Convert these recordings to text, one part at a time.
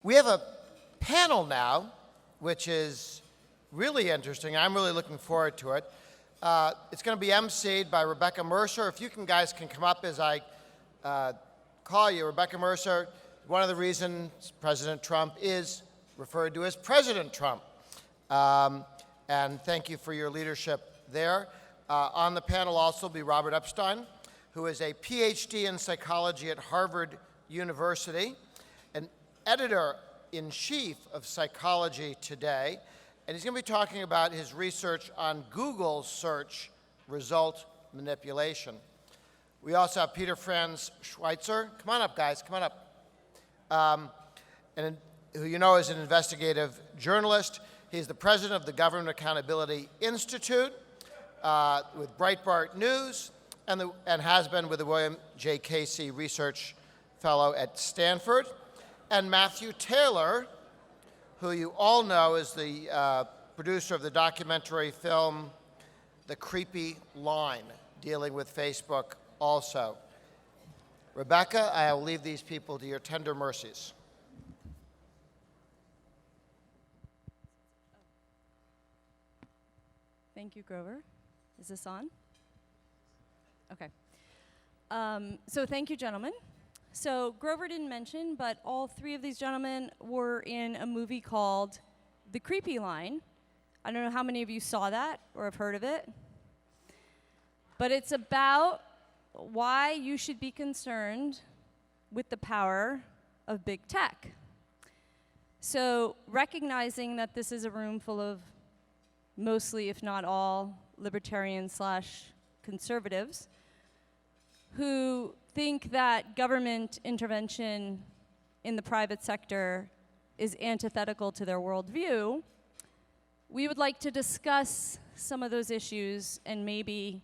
We have a panel now, which is really interesting. I'm really looking forward to it. It's going to be emceed by Rebekah Mercer. If you guys can come up as I call you. Rebekah Mercer, one of the reasons President Trump is referred to as President Trump. And thank you for your leadership there. On the panel also will be Robert Epstein, who is a PhD in psychology at Harvard University, an editor-in-chief of Psychology Today, and he's going to be talking about his research on Google search result manipulation. We also have Peter Schweizer. Come on up, guys. Come on up. And who you know is an investigative journalist. He's the president of the Government Accountability Institute with Breitbart News and has been with the William J. Casey Research Fellow at Stanford. And Matthew Taylor, who you all know is the producer of the documentary film The Creepy Line, dealing with Facebook also. Rebekah, I will leave these people to your tender mercies. Thank you, Grover. Is this on? Okay. So thank you, gentlemen. So Grover didn't mention, but all three of these gentlemen were in a movie called The Creepy Line. I don't know how many of you saw that or have heard of it, but it's about why you should be concerned with the power of big tech. So recognizing that this is a room full of mostly, if not all, libertarian/conservatives who think that government intervention in the private sector is antithetical to their worldview, we would like to discuss some of those issues and maybe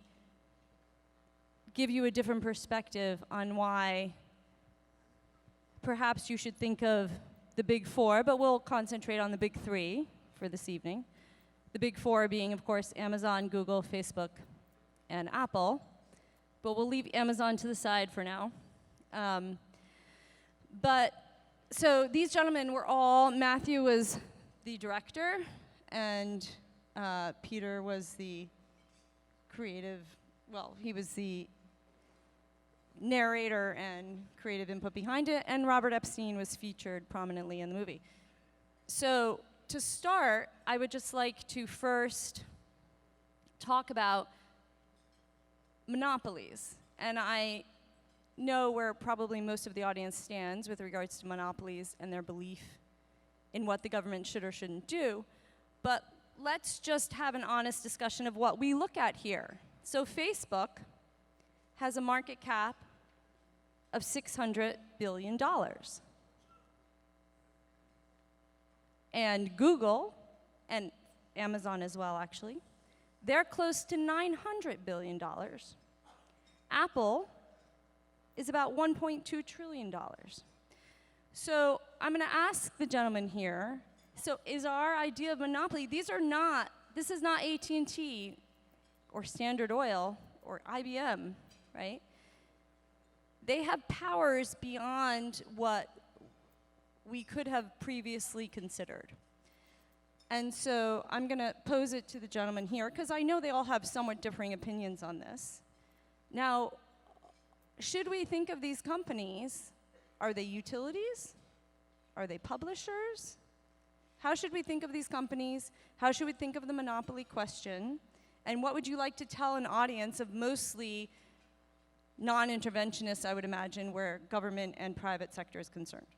give you a different perspective on why perhaps you should think of the big four, but we'll concentrate on the big three for this evening. The big four being, of course, Amazon, Google, Facebook, and Apple. But we'll leave Amazon to the side for now. So these gentlemen were all, Matthew was the director, and Peter was the creative, well, he was the narrator and creative input behind it, and Robert Epstein was featured prominently in the movie. So to start, I would just like to first talk about monopolies. And I know where probably most of the audience stands with regards to monopolies and their belief in what the government should or shouldn't do. But let's just have an honest discussion of what we look at here. So Facebook has a market cap of $600 billion. And Google, and Amazon as well, actually, they're close to $900 billion. Apple is about $1.2 trillion. So I'm going to ask the gentleman here, so is our idea of monopoly, this is not AT&T or Standard Oil or IBM, right? They have powers beyond what we could have previously considered. And so I'm going to pose it to the gentleman here, because I know they all have somewhat differing opinions on this. Now, should we think of these companies, are they utilities? Are they publishers? How should we think of these companies? How should we think of the monopoly question? And what would you like to tell an audience of mostly non-interventionists, I would imagine, where government and private sector is concerned?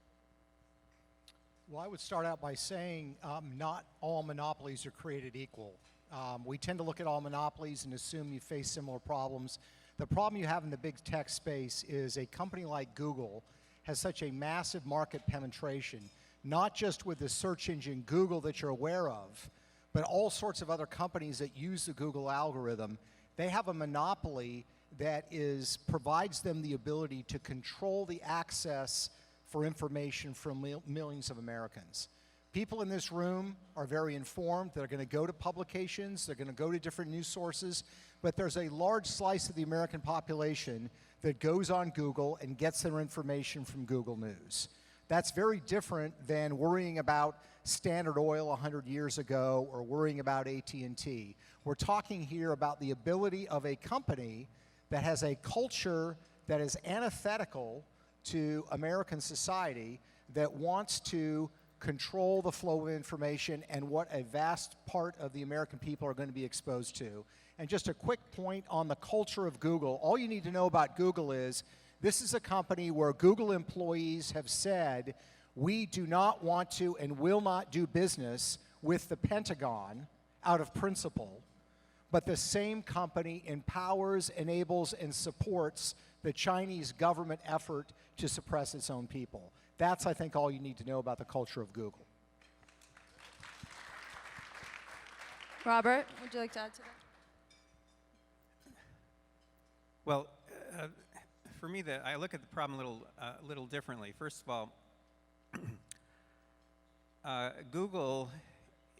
Well, I would start out by saying not all monopolies are created equal. We tend to look at all monopolies and assume you face similar problems. The problem you have in the big tech space is a company like Google has such a massive market penetration, not just with the search engine Google that you're aware of, but all sorts of other companies that use the Google algorithm. They have a monopoly that provides them the ability to control the access for information from millions of Americans. People in this room are very informed. They're going to go to publications. They're going to go to different news sources. But there's a large slice of the American population that goes on Google and gets their information from Google News. That's very different than worrying about Standard Oil 100 years ago or worrying about AT&T. We're talking here about the ability of a company that has a culture that is antithetical to American society, that wants to control the flow of information and what a vast part of the American people are going to be exposed to. And just a quick point on the culture of Google. All you need to know about Google is this is a company where Google employees have said, we do not want to and will not do business with the Pentagon out of principle. But the same company empowers, enables, and supports the Chinese government effort to suppress its own people. That's, I think, all you need to know about the culture of Google. Robert, would you like to add to that? Well, for me, I look at the problem a little differently. First of all, Google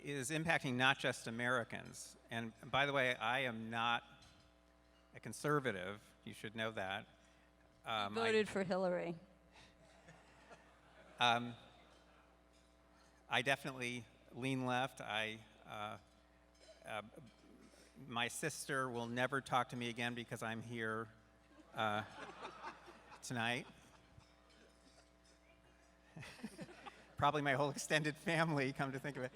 is impacting not just Americans. And by the way, I am not a conservative. You should know that. Voted for Hillary. I definitely lean left. My sister will never talk to me again because I'm here tonight. Probably my whole extended family, come to think of it.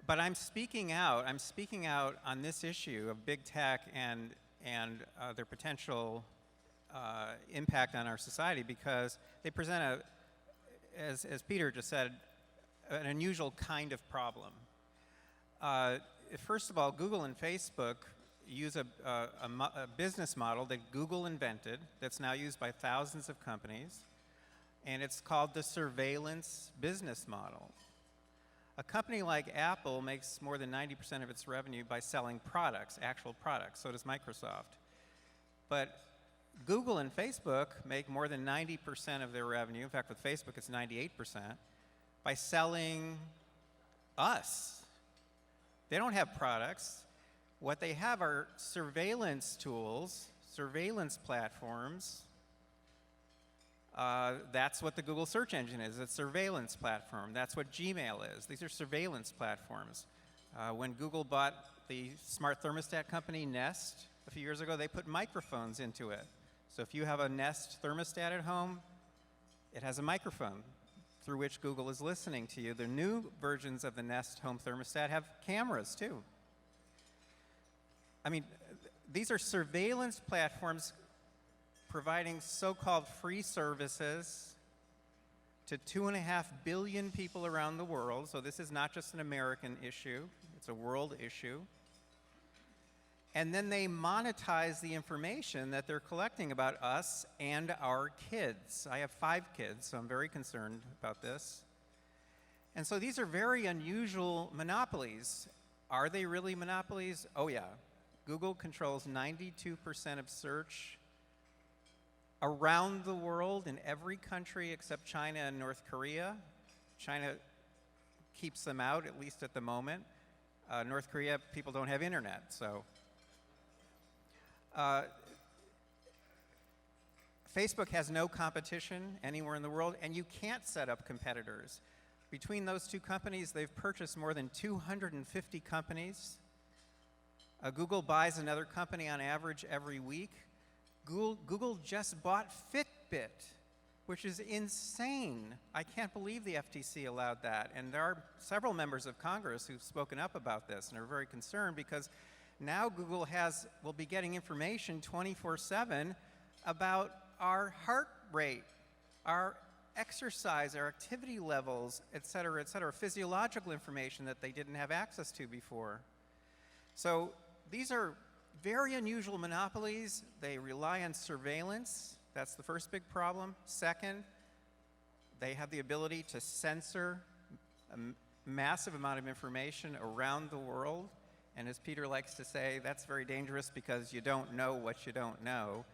But I'm speaking out. I'm speaking out on this issue of big tech and their potential impact on our society, because they present as Peter just said, an unusual kind of problem. First of all, Google and Facebook use a business model that Google invented that's now used by thousands of companies, and it's called the surveillance business model. A company like Apple makes more than 90% of its revenue by selling products, actual products. So does Microsoft. But Google and Facebook make more than 90% of their revenue. In fact, with Facebook, it's 98%, by selling us. They don't have products. What they have are surveillance tools, surveillance platforms. That's what the Google search engine is. It's a surveillance platform. That's what Gmail is. These are surveillance platforms. When Google bought the smart thermostat company Nest a few years ago, they put microphones into it. So if you have a Nest thermostat at home, it has a microphone through which Google is listening to you. The new versions of the Nest home thermostat have cameras too. I mean, these are surveillance platforms providing so-called free services to 2.5 billion people around the world. So this is not just an American issue, it's a world issue. And then they monetize the information that they're collecting about us and our kids. I have 5 kids, so I'm very concerned about this. And so these are very unusual monopolies. Are they really monopolies? Oh yeah. Google controls 92% of search around the world, in every country except China and North Korea. China keeps them out, at least at the moment. North Korea, people don't have internet, so. Facebook has no competition anywhere in the world, and you can't set up competitors. Between those two companies, they've purchased more than 250 companies. Google buys another company on average every week. Google just bought Fitbit, which is insane. I can't believe the FTC allowed that. And there are several members of Congress who've spoken up about this and are very concerned, because now Google will be getting information 24/7 about our heart rate, our exercise, our activity levels, et cetera, physiological information that they didn't have access to before. So these are very unusual monopolies. They rely on surveillance. That's the first big problem. Second, they have the ability to censor a massive amount of information around the world. And as Peter likes to say, that's very dangerous because you don't know what you don't know.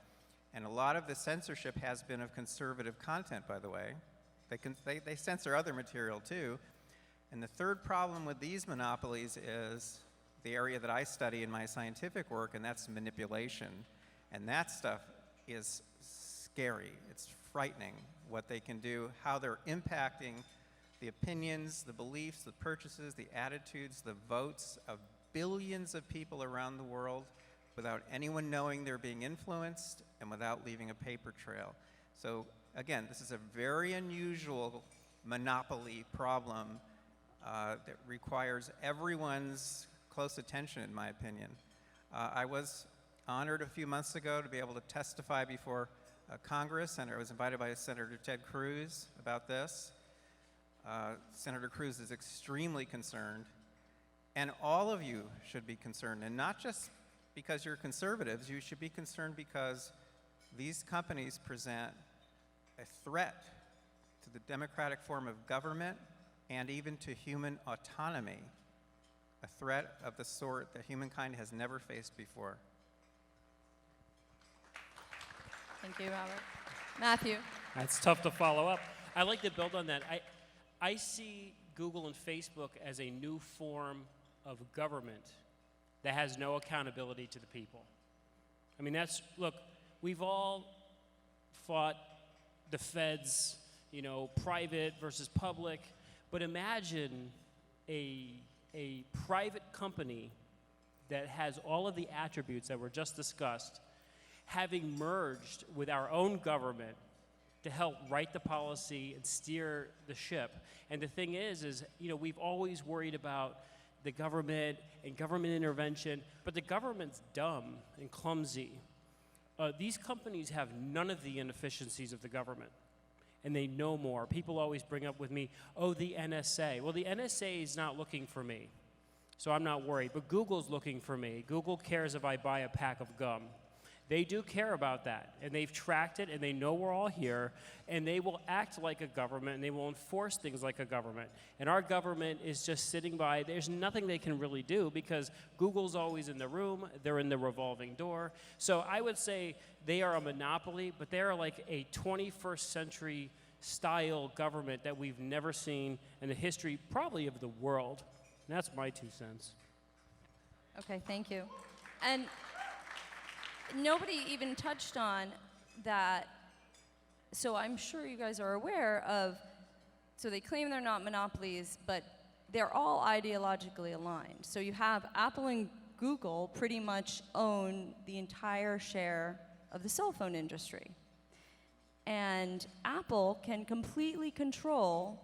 And a lot of the censorship has been of conservative content, by the way. They censor other material too. And the third problem with these monopolies is the area that I study in my scientific work, and that's manipulation. And that stuff is scary. It's frightening what they can do, how they're impacting the opinions, the beliefs, the purchases, the attitudes, the votes of billions of people around the world without anyone knowing they're being influenced and without leaving a paper trail. So again, this is a very unusual monopoly problem that requires everyone's close attention, in my opinion. I was honored a few months ago to be able to testify before Congress, and I was invited by Senator Ted Cruz about this. Senator Cruz is extremely concerned, and all of you should be concerned, and not just because you're conservatives. You should be concerned because these companies present a threat to the democratic form of government and even to human autonomy, a threat of the sort that humankind has never faced before. Thank you, Robert. Matthew. That's tough to follow up. I'd like to build on that. I see Google and Facebook as a new form of government that has no accountability to the people. I mean, look, we've all fought the feds, private versus public, but imagine a private company that has all of the attributes that were just discussed having merged with our own government to help write the policy and steer the ship. And the thing is, we've always worried about the government and government intervention, but the government's dumb and clumsy. These companies have none of the inefficiencies of the government, and they know more. People always bring up with me, oh, the NSA. Well, the NSA is not looking for me, so I'm not worried, but Google's looking for me. Google cares if I buy a pack of gum. They do care about that, and they've tracked it, and they know we're all here, and they will act like a government, and they will enforce things like a government. And our government is just sitting by. There's nothing they can really do because Google's always in the room. They're in the revolving door. So I would say they are a monopoly, but they're like a 21st century style government that we've never seen in the history probably of the world. And that's my 2 cents. Okay, thank you. And nobody even touched on that. So I'm sure you guys are aware of, so they claim they're not monopolies, but they're all ideologically aligned. So you have Apple and Google pretty much own the entire share of the cell phone industry. And Apple can completely control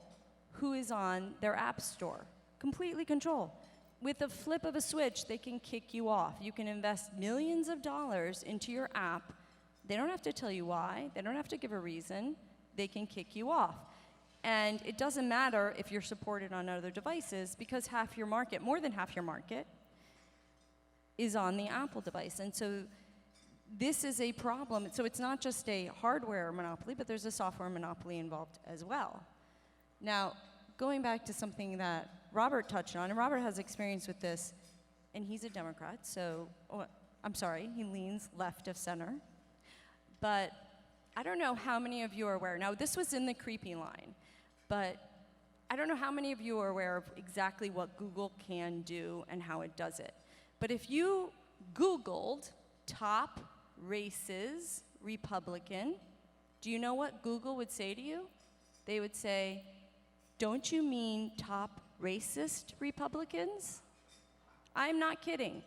who is on their app store. Completely control. With a flip of a switch, they can kick you off. You can invest millions of dollars into your app. They don't have to tell you why. They don't have to give a reason. They can kick you off. And it doesn't matter if you're supported on other devices because half your market, more than half your market, is on the Apple device. And so this is a problem. So it's not just a hardware monopoly, but there's a software monopoly involved as well. Now, going back to something that Robert touched on, and Robert has experience with this, and he's a Democrat, so, I'm sorry, he leans left of center. But I don't know how many of you are aware. Now, this was in the creepy line, but I don't know how many of you are aware of exactly what Google can do and how it does it. But if you Googled top races Republican, do you know what Google would say to you? They would say, don't you mean top racist Republicans? I'm not kidding.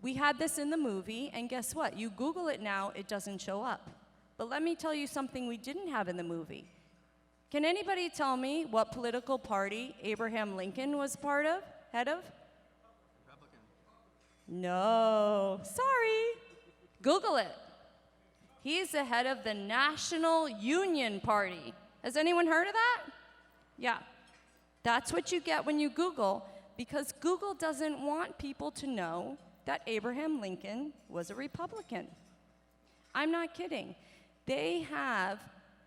We had this in the movie, and guess what? You Google it now, it doesn't show up. But let me tell you something we didn't have in the movie. Can anybody tell me what political party Abraham Lincoln was head of? Republican. No, sorry. Google it. He's the head of the National Union Party. Has anyone heard of that? Yeah. That's what you get when you Google, because Google doesn't want people to know that Abraham Lincoln was a Republican. I'm not kidding. They are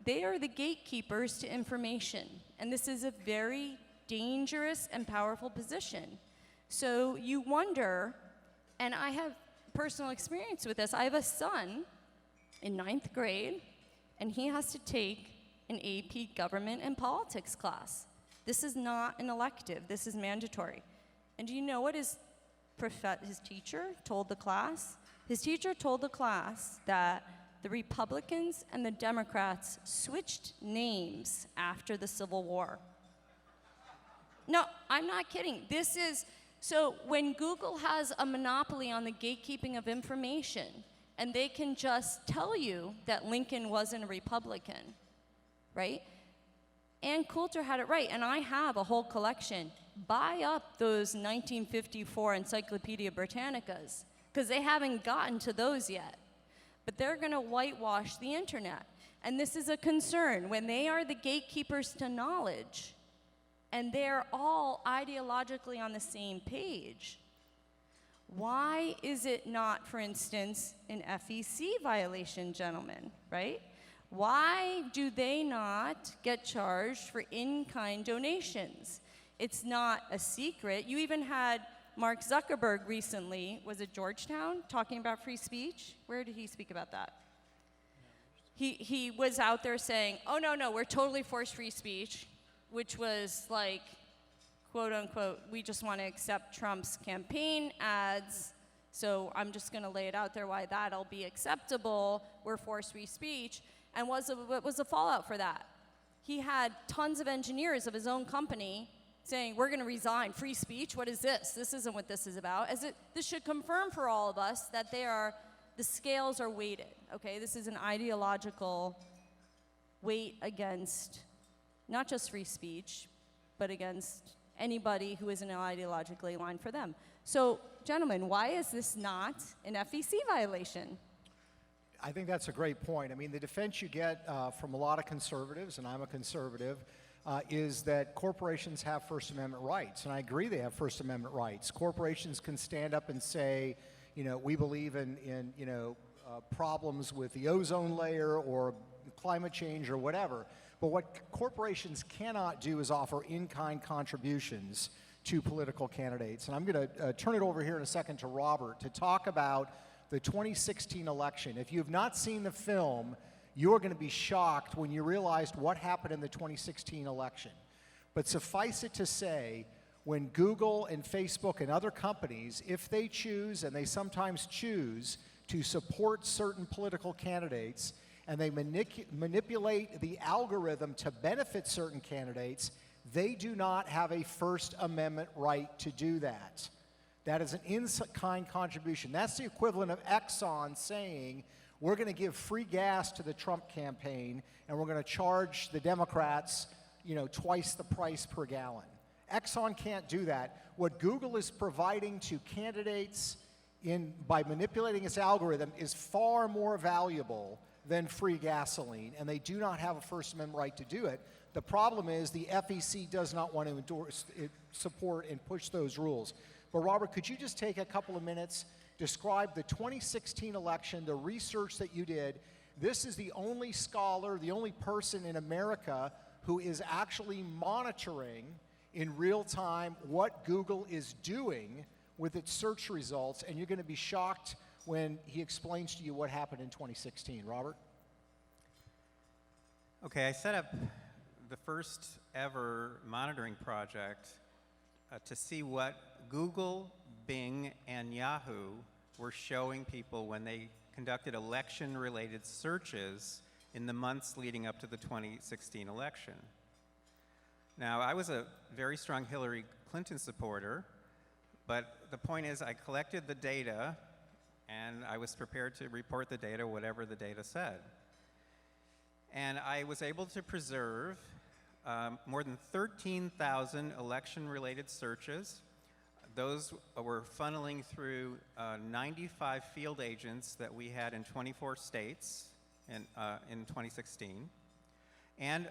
the gatekeepers to information, and this is a very dangerous and powerful position. So you wonder, and I have personal experience with this. I have a son in 9th grade, and he has to take an AP Government and Politics class. This is not an elective. This is mandatory. And do you know what his teacher told the class? His teacher told the class that the Republicans and the Democrats switched names after the Civil War. No, I'm not kidding. So when Google has a monopoly on the gatekeeping of information, and they can just tell you that Lincoln wasn't a Republican, right? Ann Coulter had it right, and I have a whole collection. Buy up those 1954 Encyclopedia Britannicas, because they haven't gotten to those yet. But they're going to whitewash the internet. And this is a concern. When they are the gatekeepers to knowledge, and they're all ideologically on the same page, why is it not, for instance, an FEC violation, gentlemen, right? Why do they not get charged for in-kind donations? It's not a secret. You even had Mark Zuckerberg recently, was it Georgetown, talking about free speech? Where did he speak about that? He was out there saying, oh, no, we're totally for free speech, which was like, quote unquote, we just want to accept Trump's campaign ads, so I'm just going to lay it out there why that'll be acceptable. We're for free speech. And what was the fallout for that? He had tons of engineers of his own company saying, we're going to resign. Free speech? What is this? This isn't what this is about. This should confirm for all of us that the scales are weighted, okay? This is an ideological weight against not just free speech, but against anybody who isn't ideologically aligned for them. So, gentlemen, why is this not an FEC violation? I think that's a great point. I mean, the defense you get from a lot of conservatives, and I'm a conservative, is that corporations have First Amendment rights. And I agree they have First Amendment rights. Corporations can stand up and say, we believe in problems with the ozone layer or climate change or whatever. But what corporations cannot do is offer in-kind contributions to political candidates. And I'm going to turn it over here in a second to Robert to talk about the 2016 election. If you have not seen the film, you're going to be shocked when you realized what happened in the 2016 election. But suffice it to say, when Google and Facebook and other companies, if they choose, and they sometimes choose, to support certain political candidates, and they manipulate the algorithm to benefit certain candidates, they do not have a First Amendment right to do that. That is an in-kind contribution. That's the equivalent of Exxon saying, we're going to give free gas to the Trump campaign, and we're going to charge the Democrats, twice the price per gallon. Exxon can't do that. What Google is providing to candidates by manipulating its algorithm is far more valuable than free gasoline, and they do not have a First Amendment right to do it. The problem is the FEC does not want to support and push those rules. But Robert, could you just take a couple of minutes, describe the 2016 election, the research that you did? This is the only scholar, the only person in America who is actually monitoring in real time what Google is doing with its search results, and you're going to be shocked when he explains to you what happened in 2016. Robert? Okay, I set up the first ever monitoring project to see what Google, Bing, and Yahoo were showing people when they conducted election-related searches in the months leading up to the 2016 election. Now, I was a very strong Hillary Clinton supporter, but the point is I collected the data and I was prepared to report the data, whatever the data said. And I was able to preserve more than 13,000 election-related searches. Those were funneling through 95 field agents that we had in 24 states in 2016. And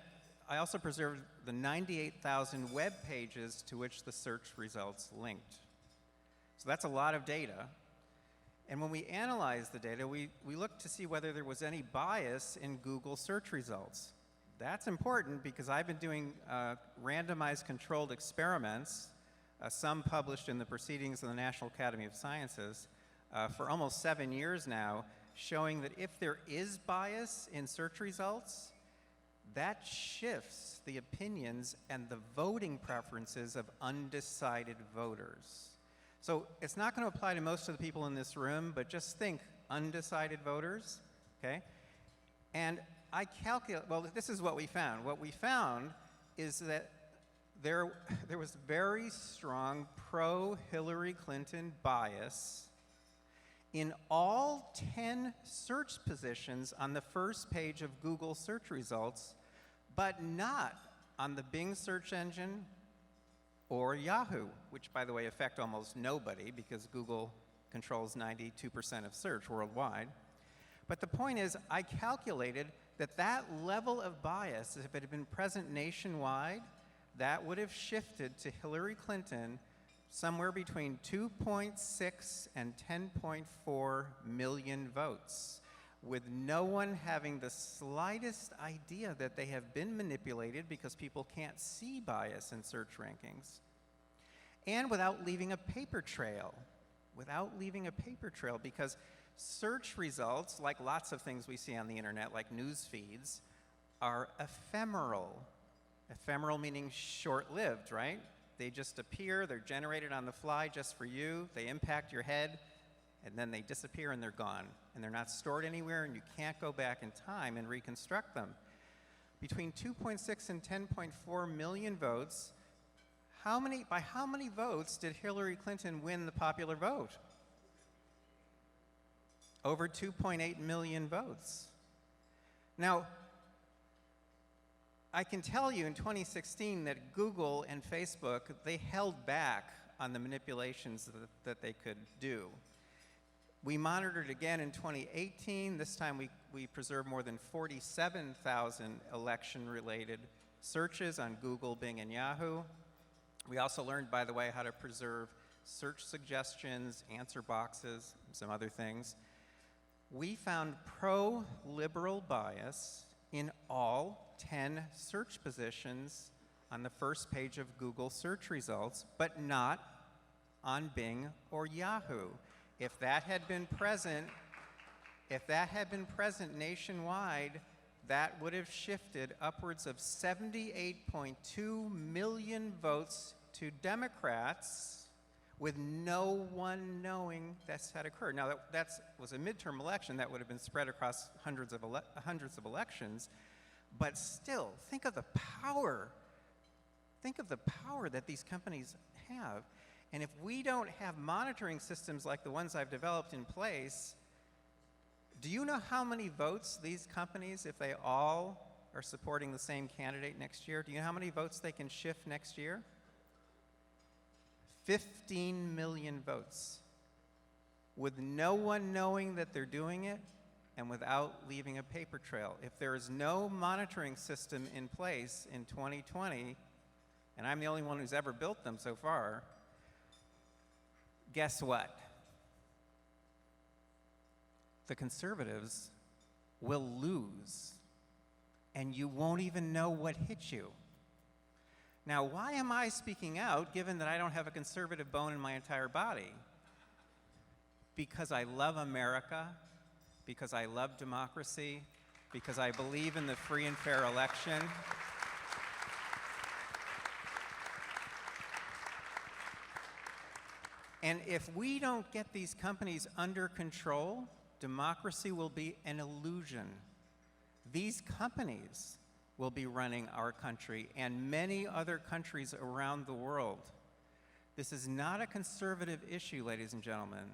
I also preserved the 98,000 web pages to which the search results linked. So that's a lot of data. And when we analyzed the data, we looked to see whether there was any bias in Google search results. That's important because I've been doing randomized controlled experiments, some published in the Proceedings of the National Academy of Sciences, for almost 7 years now, showing that if there is bias in search results, that shifts the opinions and the voting preferences of undecided voters. So it's not going to apply to most of the people in this room, but just think undecided voters, okay? And I calculate, well, this is what we found. What we found is that there was very strong pro-Hillary Clinton bias in all 10 search positions on the first page of Google search results, but not on the Bing search engine or Yahoo, which, by the way, affect almost nobody because Google controls 92% of search worldwide. But the point is, I calculated that that level of bias, if it had been present nationwide, that would have shifted to Hillary Clinton somewhere between 2.6 and 10.4 million votes, with no one having the slightest idea that they have been manipulated because people can't see bias in search rankings, and without leaving a paper trail. Because search results, like lots of things we see on the internet, like news feeds, are ephemeral. Ephemeral meaning short-lived, right? They just appear, they're generated on the fly just for you, they impact your head, and then they disappear and they're gone. And they're not stored anywhere, and you can't go back in time and reconstruct them. Between 2.6 and 10.4 million votes, by how many votes did Hillary Clinton win the popular vote? Over 2.8 million votes. Now, I can tell you in 2016 that Google and Facebook, they held back on the manipulations that they could do. We monitored again in 2018. This time we preserved more than 47,000 election-related searches on Google, Bing, and Yahoo. We also learned, by the way, how to preserve search suggestions, answer boxes, and some other things. We found pro-liberal bias in all 10 search positions on the first page of Google search results, but not on Bing or Yahoo. If that had been present nationwide, that would have shifted upwards of 78.2 million votes to Democrats, with no one knowing that's had occurred. Now, that was a midterm election that would have been spread across hundreds of elections, but still, think of the power. Think of the power that these companies have. And if we don't have monitoring systems like the ones I've developed in place, do you know how many votes these companies, if they all are supporting the same candidate next year, do you know how many votes they can shift next year? 15 million votes, with no one knowing that they're doing it and without leaving a paper trail. If there is no monitoring system in place in 2020, and I'm the only one who's ever built them so far, guess what? The conservatives will lose, and you won't even know what hit you. Now, why am I speaking out, given that I don't have a conservative bone in my entire body? Because I love America, because I love democracy, because I believe in the free and fair election. And if we don't get these companies under control, democracy will be an illusion. These companies will be running our country and many other countries around the world. This is not a conservative issue, ladies and gentlemen.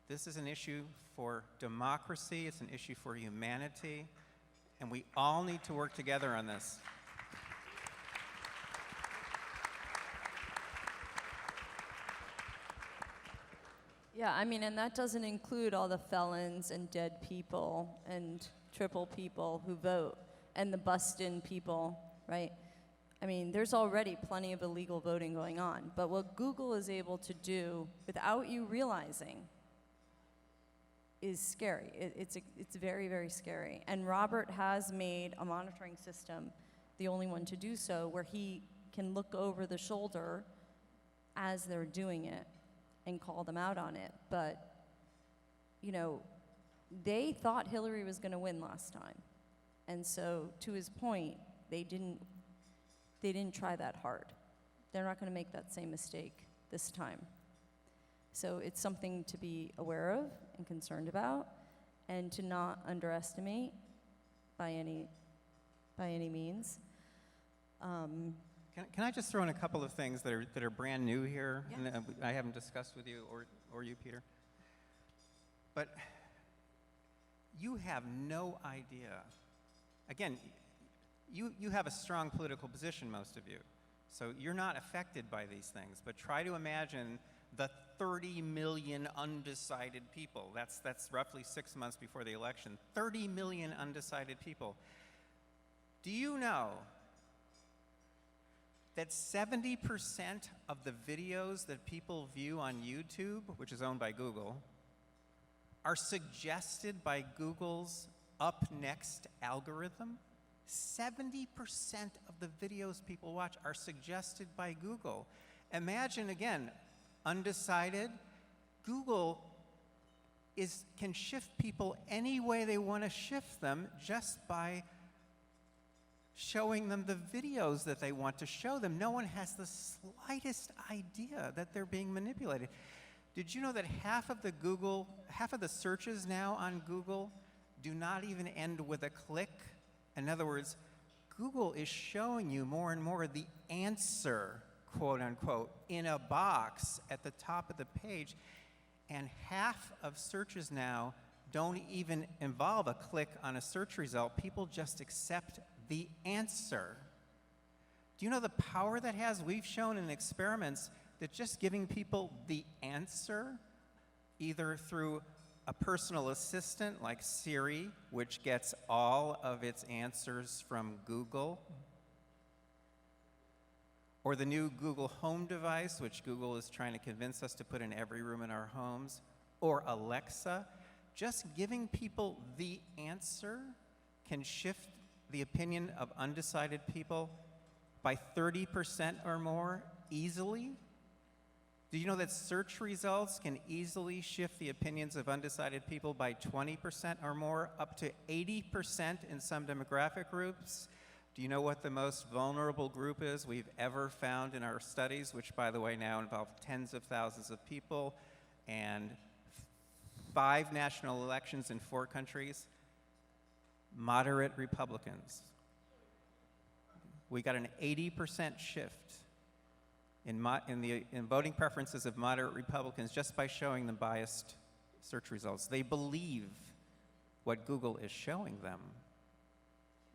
This is an issue for democracy, it's an issue for humanity, and we all need to work together on this. Yeah, I mean, and that doesn't include all the felons and dead people and triple people who vote and the bust-in people, right? I mean, there's already plenty of illegal voting going on, but what Google is able to do without you realizing is scary. It's very, very scary. And Robert has made a monitoring system, the only one to do so, where he can look over the shoulder as they're doing it and call them out on it. But, you know, they thought Hillary was going to win last time. And so, to his point, they didn't try that hard. They're not going to make that same mistake this time. So it's something to be aware of and concerned about, and to not underestimate by any means. Can I just throw in a couple of things that are brand new here, Yeah. and I haven't discussed with you or you, Peter? But you have no idea. Again, you have a strong political position, most of you, so you're not affected by these things. But try to imagine the 30 million undecided people. That's roughly 6 months before the election. 30 million undecided people. Do you know that 70% of the videos that people view on YouTube, which is owned by Google, are suggested by Google's up next algorithm? 70% of the videos people watch are suggested by Google. Imagine, again, undecided. Google can shift people any way they want to shift them just by showing them the videos that they want to show them. No one has the slightest idea that they're being manipulated. Did you know that half of the searches now on Google do not even end with a click? In other words, Google is showing you more and more the answer, quote unquote, in a box at the top of the page. And half of searches now don't even involve a click on a search result. People just accept the answer. Do you know the power that has? We've shown in experiments that just giving people the answer, either through a personal assistant like Siri, which gets all of its answers from Google, or the new Google Home device, which Google is trying to convince us to put in every room in our homes, or Alexa, just giving people the answer can shift the opinion of undecided people by 30% or more easily. Do you know that search results can easily shift the opinions of undecided people by 20% or more, up to 80% in some demographic groups? Do you know what the most vulnerable group is we've ever found in our studies, which, by the way, now involve tens of thousands of people and 5 national elections in 4 countries? Moderate Republicans. We got an 80% shift in voting preferences of moderate Republicans just by showing them biased search results. They believe what Google is showing them.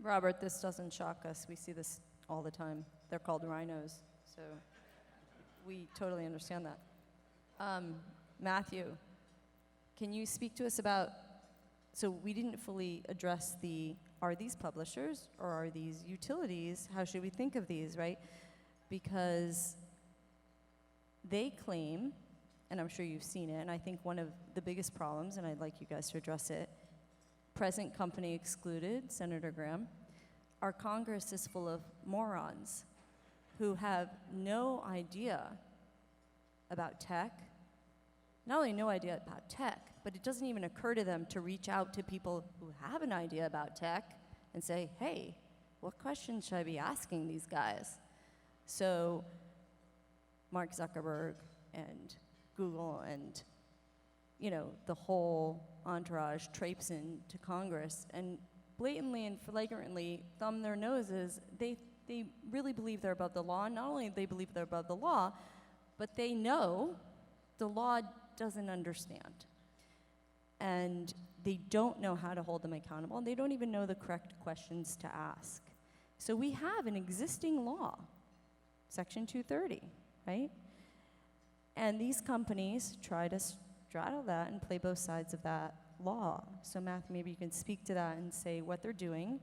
Robert, this doesn't shock us. We see this all the time. They're called rhinos, so we totally understand that. Matthew, can you speak to us about, so we didn't fully address are these publishers or are these utilities? How should we think of these, right? Because they claim, and I'm sure you've seen it, and I think one of the biggest problems, and I'd like you guys to address it, present company excluded, Senator Graham, our Congress is full of morons who have no idea about tech. Not only no idea about tech, but it doesn't even occur to them to reach out to people who have an idea about tech and say, hey, what questions should I be asking these guys? So Mark Zuckerberg and Google and, the whole entourage traipse into Congress and blatantly and flagrantly thumb their noses. They really believe they're above the law. Not only do they believe they're above the law, but they know the law doesn't understand. And they don't know how to hold them accountable, and they don't even know the correct questions to ask. So we have an existing law, Section 230, right? And these companies try to straddle that and play both sides of that law. So Matthew, maybe you can speak to that and say what they're doing,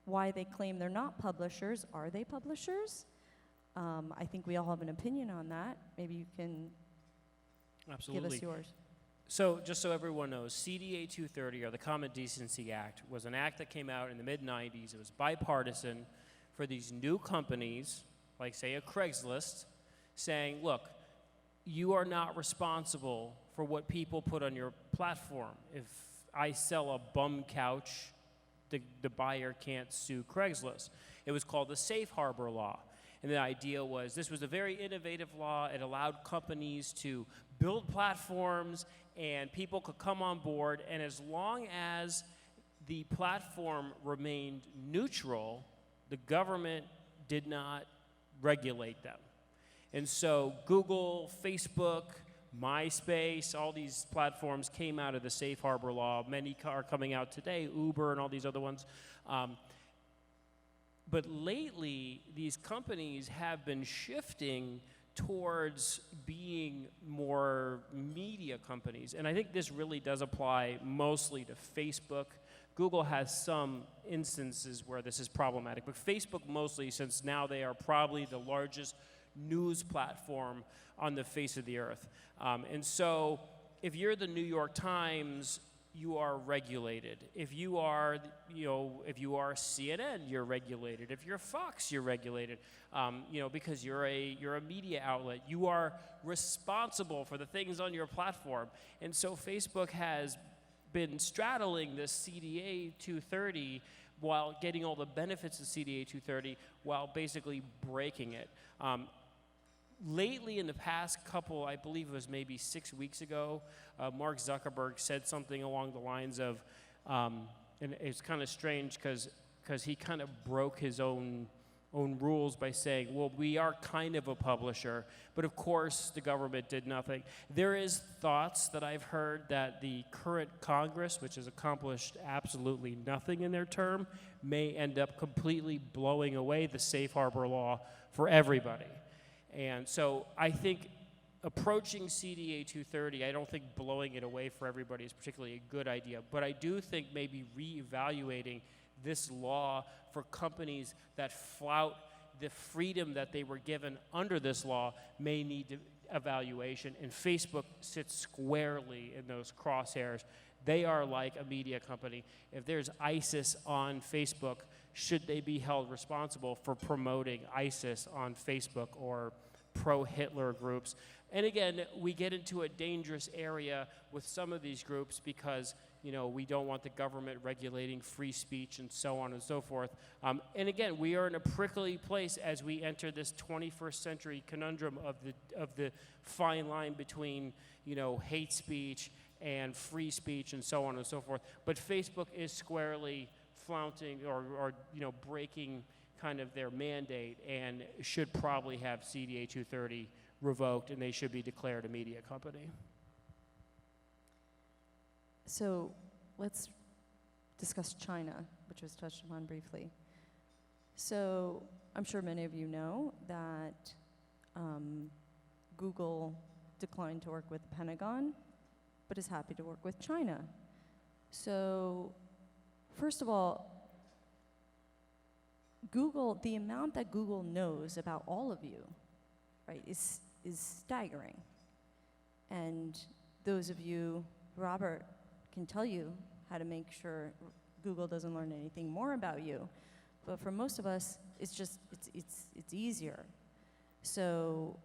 why they claim they're not publishers. Are they publishers? I think we all have an opinion on that. Maybe you can Absolutely. give us yours. So just so everyone knows, CDA 230, or the Common Decency Act, was an act that came out in the mid-90s. It was bipartisan for these new companies, like, say, a Craigslist, saying, look, you are not responsible for what people put on your platform. If I sell a bum couch, the buyer can't sue Craigslist. It was called the Safe Harbor Law. And the idea was this was a very innovative law. It allowed companies to build platforms and people could come on board. And as long as the platform remained neutral. The government did not regulate them. And so Google, Facebook, MySpace, all these platforms came out of the safe harbor law. Many are coming out today, Uber and all these other ones. But lately, these companies have been shifting towards being more media companies. And I think this really does apply mostly to Facebook. Google has some instances where this is problematic, but Facebook mostly, since now they are probably the largest news platform on the face of the earth. And so if you're the New York Times, you are regulated. If you are, if you are CNN, you're regulated. If you're Fox, you're regulated. Because you're a media outlet. You are responsible for the things on your platform. And so Facebook has been straddling this CDA 230 while getting all the benefits of CDA 230 while basically breaking it. Lately, in the past couple, I believe it was maybe 6 weeks ago, Mark Zuckerberg said something along the lines of, and it's kind of strange because he kind of broke his own rules by saying, well, we are kind of a publisher, but of course the government did nothing. There is thoughts that I've heard that the current Congress, which has accomplished absolutely nothing in their term, may end up completely blowing away the safe harbor law for everybody. And so I think approaching CDA 230, I don't think blowing it away for everybody is particularly a good idea, but I do think maybe reevaluating this law for companies that flout the freedom that they were given under this law may need evaluation, and Facebook sits squarely in those crosshairs. They are like a media company. If there's ISIS on Facebook, should they be held responsible for promoting ISIS on Facebook or pro-Hitler groups? And again, we get into a dangerous area with some of these groups because, we don't want the government regulating free speech and so on and so forth. And again, we are in a prickly place as we enter this 21st century conundrum of the fine line between, hate speech and free speech and so on and so forth. But Facebook is squarely flaunting or breaking kind of their mandate and should probably have CDA 230 revoked, and they should be declared a media company. So let's discuss China, which was touched upon briefly. So I'm sure many of you know that Google declined to work with the Pentagon, but is happy to work with China. So first of all, Google, the amount that Google knows about all of you, right, is staggering. And those of you, Robert can tell you how to make sure Google doesn't learn anything more about you. But for most of us, it's just, it's easier. So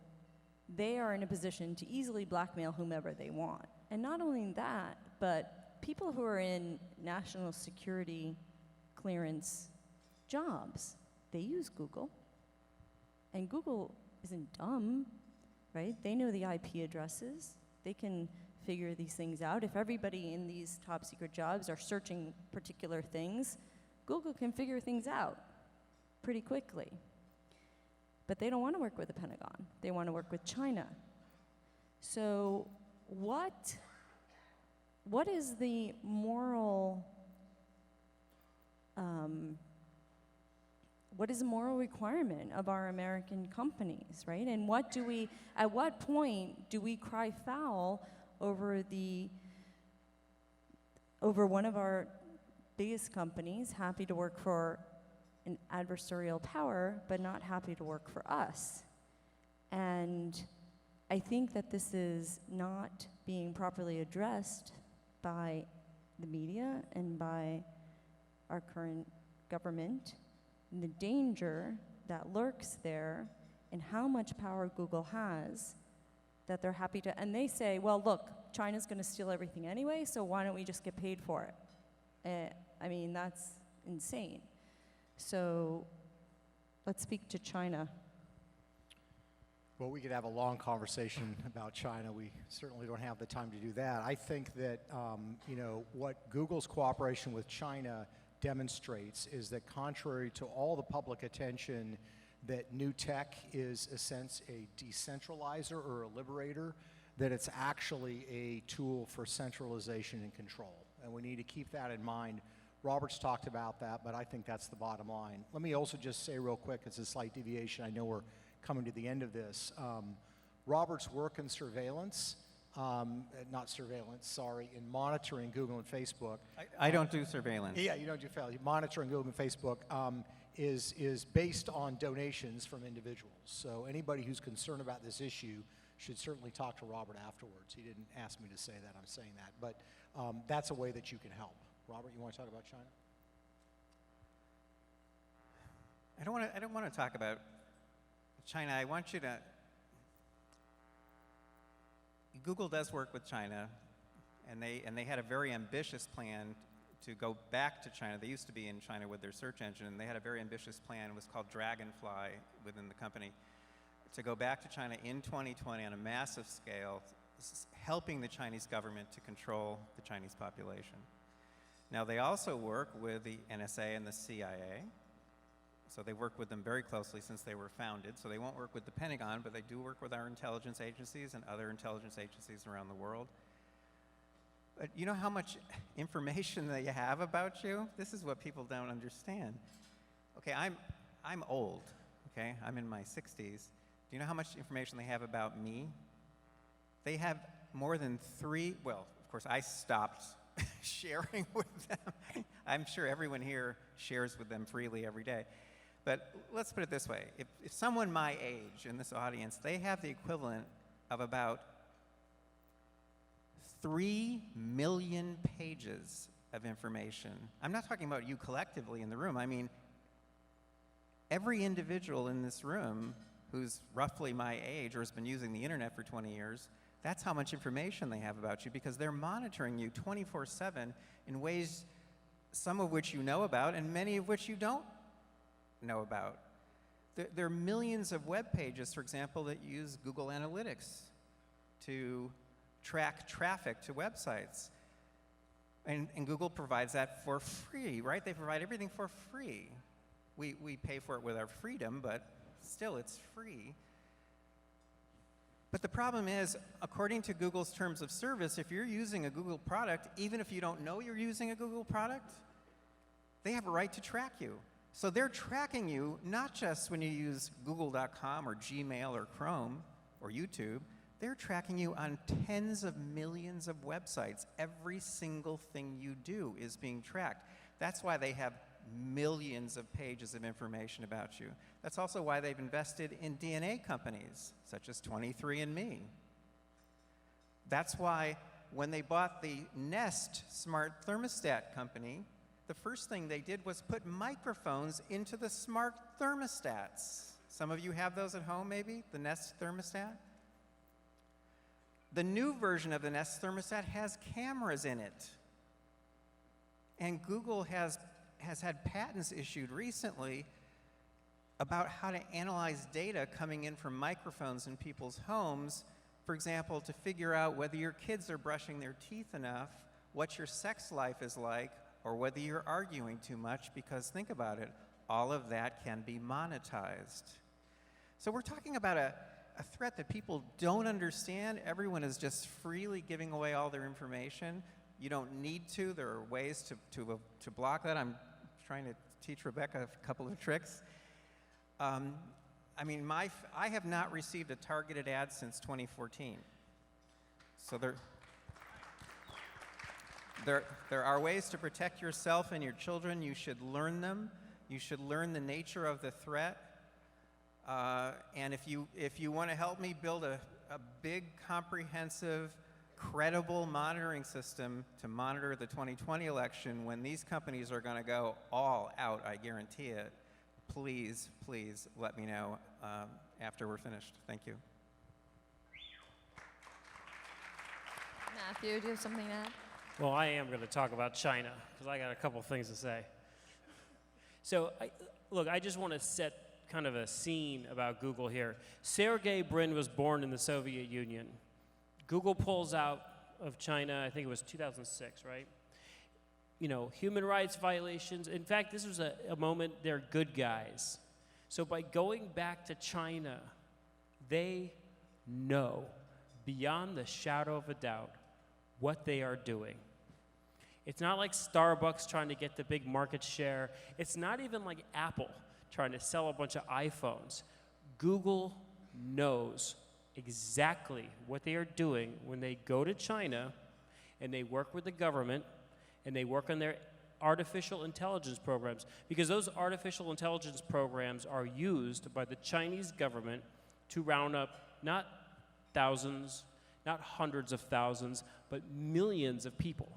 they are in a position to easily blackmail whomever they want. And not only that, but people who are in national security clearance jobs, they use Google. And Google isn't dumb, right? They know the IP addresses. They can figure these things out. If everybody in these top secret jobs are searching particular things, Google can figure things out pretty quickly. But they don't want to work with the Pentagon. They want to work with China. So what is the moral requirement of our American companies, right? And at what point do we cry foul over one of our biggest companies, happy to work for an adversarial power, but not happy to work for us? And I think that this is not being properly addressed by the media and by our current government, and the danger that lurks there and how much power Google has that they're happy to, and they say, well, look, China's going to steal everything anyway, so why don't we just get paid for it? I mean, that's insane. So let's speak to China. Well, we could have a long conversation about China. We certainly don't have the time to do that. I think that what Google's cooperation with China demonstrates is that contrary to all the public attention that new tech is a decentralizer or a liberator, that it's actually a tool for centralization and control. And we need to keep that in mind. Robert's talked about that, but I think that's the bottom line. Let me also just say real quick, it's a slight deviation. I know we're coming to the end of this. Robert's work in surveillance, in monitoring Google and Facebook. I don't do surveillance. Yeah, you don't do surveillance. Monitoring Google and Facebook is based on donations from individuals. So anybody who's concerned about this issue should certainly talk to Robert afterwards. He didn't ask me to say that, I'm saying that. But that's a way that you can help. Robert, you want to talk about China? I don't want to talk about China. I want you to. Google does work with China, and they had a very ambitious plan to go back to China. They used to be in China with their search engine, and they had a very ambitious plan. It was called Dragonfly within the company, to go back to China in 2020 on a massive scale, helping the Chinese government to control the Chinese population. Now, they also work with the NSA and the CIA. So they work with them very closely since they were founded. So they won't work with the Pentagon, but they do work with our intelligence agencies and other intelligence agencies around the world. But you know how much information they have about you? This is what people don't understand. Okay, I'm old, okay? I'm in my 60s. Do you know how much information they have about me? They have more than well, of course, I stopped sharing with them. I'm sure everyone here shares with them freely every day. But let's put it this way. If someone my age in this audience, they have the equivalent of about 3 million pages of information. I'm not talking about you collectively in the room. I mean, every individual in this room who's roughly my age or has been using the internet for 20 years, that's how much information they have about you, because they're monitoring you 24/7 in ways, some of which you know about and many of which you don't know about. There are millions of web pages, for example, that use Google Analytics to track traffic to websites. And Google provides that for free, right? They provide everything for free. We pay for it with our freedom, but still it's free. But the problem is, according to Google's terms of service, if you're using a Google product, even if you don't know you're using a Google product, they have a right to track you. So they're tracking you not just when you use google.com or Gmail or Chrome or YouTube. They're tracking you on tens of millions of websites. Every single thing you do is being tracked. That's why they have millions of pages of information about you. That's also why they've invested in DNA companies, such as 23andMe. That's why when they bought the Nest smart thermostat company, the first thing they did was put microphones into the smart thermostats. Some of you have those at home, maybe, the Nest thermostat? The new version of the Nest thermostat has cameras in it. And Google has had patents issued recently about how to analyze data coming in from microphones in people's homes, for example, to figure out whether your kids are brushing their teeth enough, what your sex life is like, or whether you're arguing too much, because think about it, all of that can be monetized. So we're talking about a threat that people don't understand. Everyone is just freely giving away all their information. You don't need to. There are ways to block that. I'm trying to teach Rebekah a couple of tricks. I have not received a targeted ad since 2014. So there are ways to protect yourself and your children. You should learn them. You should learn the nature of the threat. And if you want to help me build a big, comprehensive, credible monitoring system to monitor the 2020 election, when these companies are going to go all out, I guarantee it, please let me know after we're finished. Thank you. Matthew, do you have something to add? Well, I am going to talk about China because I got a couple things to say. So, I just want to set kind of a scene about Google here. Sergey Brin was born in the Soviet Union. Google pulls out of China, I think it was 2006, right? You know, human rights violations. In fact, this was a moment they're good guys. So by going back to China, they know beyond the shadow of a doubt what they are doing. It's not like Starbucks trying to get the big market share. It's not even like Apple trying to sell a bunch of iPhones. Google knows exactly what they are doing when they go to China and they work with the government and they work on their artificial intelligence programs, because those artificial intelligence programs are used by the Chinese government to round up not thousands, not hundreds of thousands, but millions of people.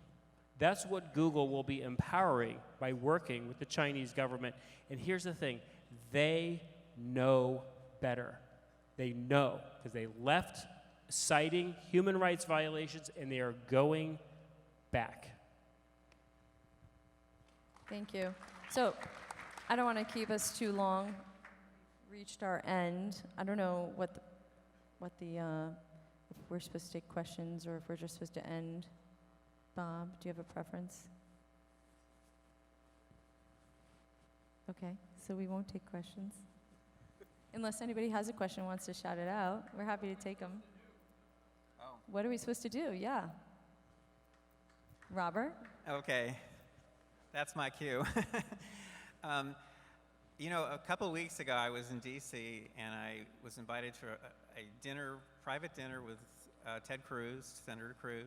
That's what Google will be empowering by working with the Chinese government. And here's the thing, they know better. They know, because they left citing human rights violations and they are going back. Thank you. So I don't want to keep us too long. Reached our end. I don't know what the if we're supposed to take questions or if we're just supposed to end. Bob, do you have a preference? Okay, so we won't take questions. Unless anybody has a question and wants to shout it out, we're happy to take them. Oh. What are we supposed to do? Yeah. Robert? Okay, that's my cue. You know, a couple of weeks ago, I was in D.C. and I was invited to a dinner, private dinner with Ted Cruz, Senator Cruz.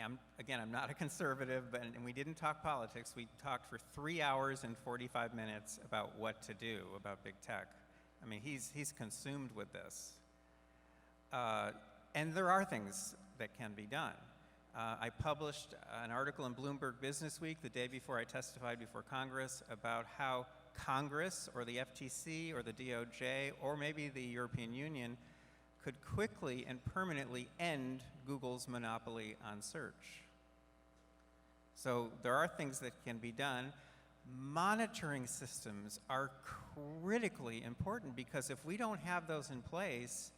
I'm not a conservative, and we didn't talk politics. We talked for 3 hours and 45 minutes about what to do about big tech. I mean, he's consumed with this. And there are things that can be done. I published an article in Bloomberg Business Week the day before I testified before Congress about how Congress or the FTC or the DOJ or maybe the European Union could quickly and permanently end Google's monopoly on search. So there are things that can be done. Monitoring systems are critically important, because if we don't have those in place,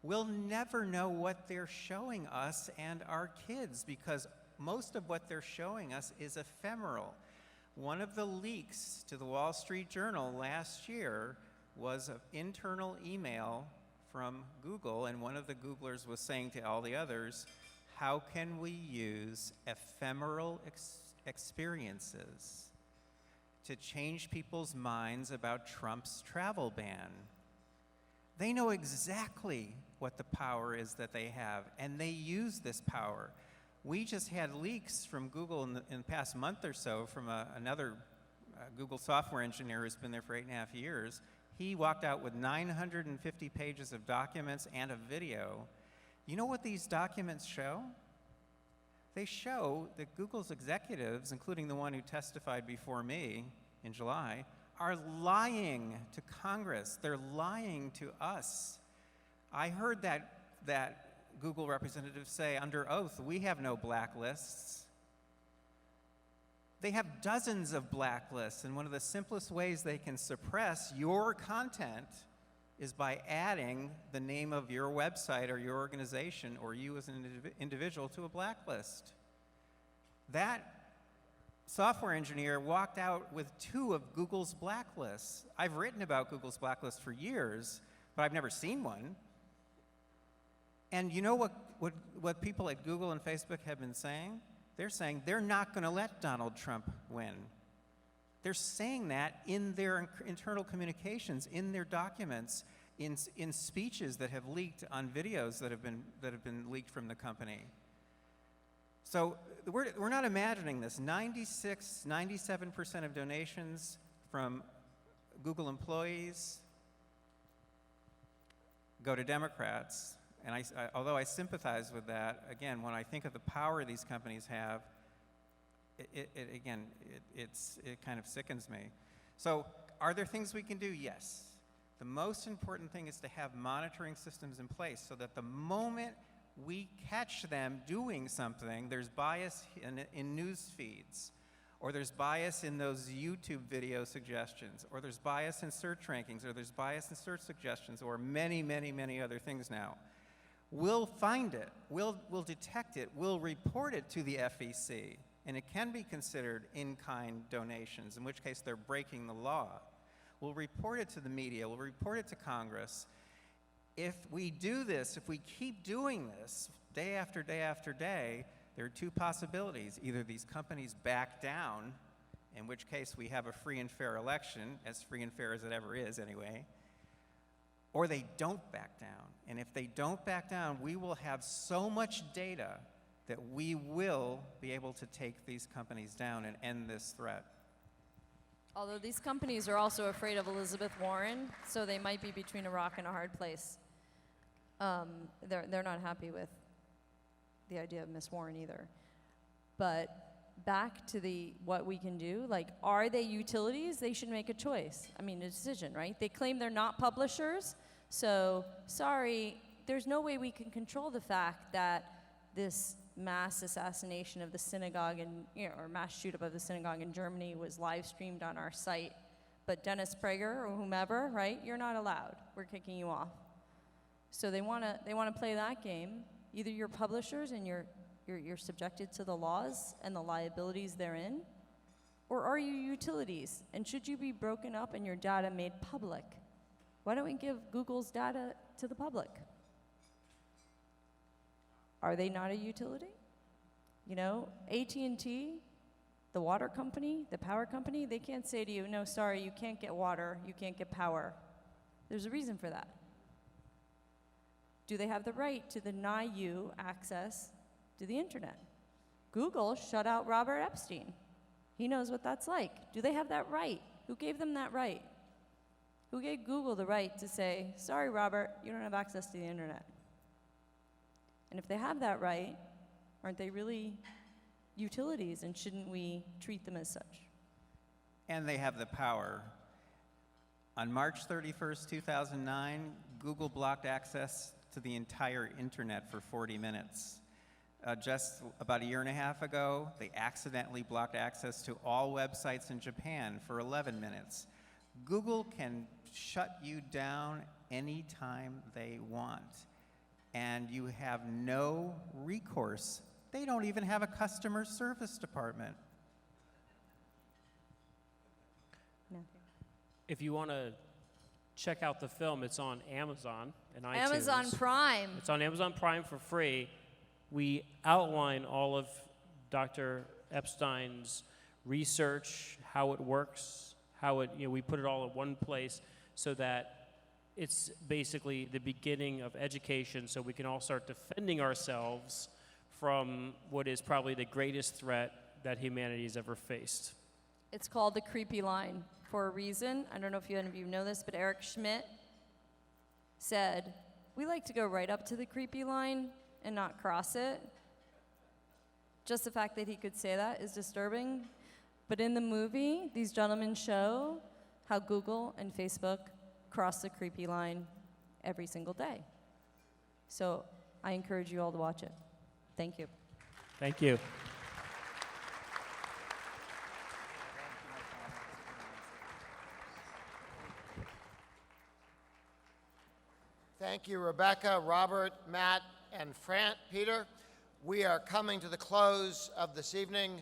we'll never know what they're showing us and our kids, because most of what they're showing us is ephemeral. One of the leaks to the Wall Street Journal last year was an internal email from Google, and one of the Googlers was saying to all the others, how can we use ephemeral experiences to change people's minds about Trump's travel ban? They know exactly what the power is that they have, and they use this power. We just had leaks from Google in the past month or so from another Google software engineer who's been there for 8.5 years. He walked out with 950 pages of documents and a video. You know what these documents show? They show that Google's executives, including the one who testified before me in July, are lying to Congress. They're lying to us. I heard that Google representative say under oath, we have no blacklists. They have dozens of blacklists, and one of the simplest ways they can suppress your content is by adding the name of your website or your organization or you as an individual to a blacklist. That software engineer walked out with 2 of Google's blacklists. I've written about Google's blacklist for years, but I've never seen one. And you know what people at Google and Facebook have been saying? They're saying they're not going to let Donald Trump win. They're saying that in their internal communications, in their documents, in speeches that have leaked, on videos that have been leaked from the company. So we're not imagining this. 97% of donations from Google employees go to Democrats. And although I sympathize with that, again, when I think of the power these companies have, it kind of sickens me. So are there things we can do? Yes. The most important thing is to have monitoring systems in place so that the moment we catch them doing something, there's bias in news feeds, or there's bias in those YouTube video suggestions, or there's bias in search rankings, or there's bias in search suggestions, or many, many, many other things now. We'll find it, we'll detect it, we'll report it to the FEC, and it can be considered in-kind donations, in which case they're breaking the law. We'll report it to the media, we'll report it to Congress. If we do this, if we keep doing this day after day after day, there are two possibilities. Either these companies back down, in which case we have a free and fair election, as free and fair as it ever is anyway, or they don't back down. And if they don't back down, we will have so much data that we will be able to take these companies down and end this threat. Although these companies are also afraid of Elizabeth Warren, so they might be between a rock and a hard place. They're not happy with the idea of Miss Warren either. But back to what we can do, like, are they utilities? They should make a choice. I mean, a decision, right? They claim they're not publishers, so sorry, there's no way we can control the fact that this mass assassination of the synagogue or mass shoot up of the synagogue in Germany was live streamed on our site. But Dennis Prager or whomever, right? You're not allowed. We're kicking you off. So they want to play that game. Either you're publishers and you're subjected to the laws and the liabilities therein, or are you utilities? And should you be broken up and your data made public? Why don't we give Google's data to the public? Are they not a utility? You know, AT&T, the water company, the power company, they can't say to you, no, sorry, you can't get water, you can't get power. There's a reason for that. Do they have the right to deny you access to the internet? Google shut out Robert Epstein. He knows what that's like. Do they have that right? Who gave them that right? Who gave Google the right to say, sorry, Robert, you don't have access to the internet? And if they have that right, aren't they really utilities, and shouldn't we treat them as such? And they have the power. On March 31st, 2009, Google blocked access to the entire internet for 40 minutes. Just about a year and a half ago, they accidentally blocked access to all websites in Japan for 11 minutes. Google can shut you down anytime they want, and you have no recourse. They don't even have a customer service department. If you want to check out the film, it's on Amazon and iTunes. Amazon Prime. It's on Amazon Prime for free. We outline all of Dr. Epstein's research, how it works, we put it all in one place so that it's basically the beginning of education, so we can all start defending ourselves from what is probably the greatest threat that humanity has ever faced. It's called the creepy line for a reason. I don't know if any of you know this, but Eric Schmidt said, we like to go right up to the creepy line and not cross it. Just the fact that he could say that is disturbing. But in the movie, these gentlemen show how Google and Facebook cross the creepy line every single day. So I encourage you all to watch it. Thank you. Thank you. Thank you, Rebekah, Robert, Matt, and Peter. We are coming to the close of this evening.